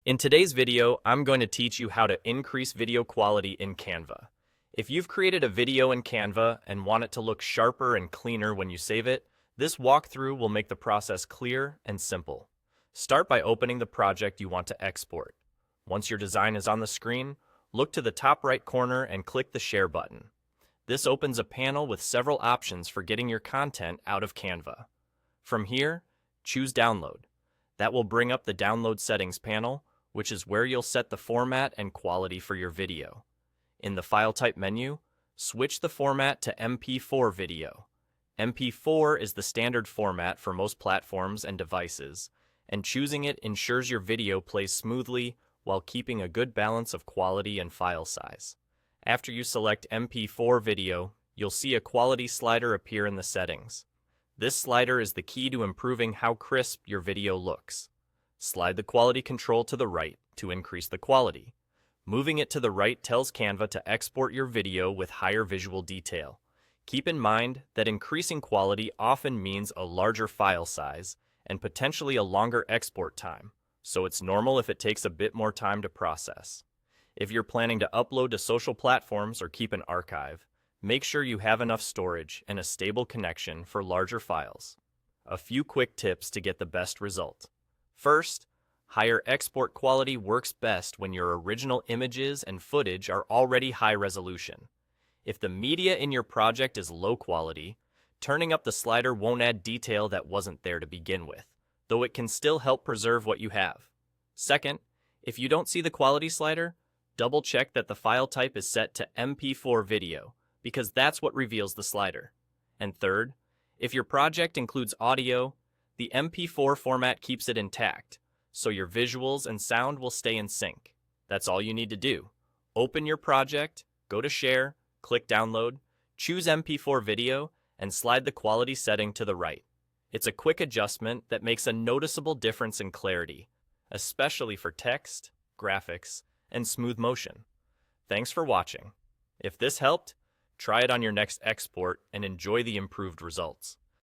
In today's video, I'm going to teach you how to increase video quality in Canva. If you've created a video in Canva and want it to look sharper and cleaner when you save it, this walkthrough will make the process clear and simple. Start by opening the project you want to export. Once your design is on the screen, look to the top right corner and click the Share button. This opens a panel with several options for getting your content out of Canva. From here, choose Download. That will bring up the Download Settings panel, which is where you'll set the format and quality for your video. In the File Type menu, switch the format to MP4 video. MP4 is the standard format for most platforms and devices, and choosing it ensures your video plays smoothly while keeping a good balance of quality and file size. After you select MP4 video, you'll see a quality slider appear in the settings. This slider is the key to improving how crisp your video looks. Slide the quality control to the right to increase the quality. Moving it to the right tells Canva to export your video with higher visual detail. Keep in mind that increasing quality often means a larger file size and potentially a longer export time, so it's normal if it takes a bit more time to process. If you're planning to upload to social platforms or keep an archive, make sure you have enough storage and a stable connection for larger files. A few quick tips to get the best result. First, higher export quality works best when your original images and footage are already high resolution. If the media in your project is low quality, turning up the slider won't add detail that wasn't there to begin with, though it can still help preserve what you have. Second, if you don't see the quality slider, double check that the file type is set to MP4 video, because that's what reveals the slider. And third, if your project includes audio, the MP4 format keeps it intact, so your visuals and sound will stay in sync. That's all you need to do. Open your project, go to Share, click Download, choose MP4 video, and slide the quality setting to the right. It's a quick adjustment that makes a noticeable difference in clarity, especially for text, graphics, and smooth motion. Thanks for watching. If this helped, try it on your next export and enjoy the improved results.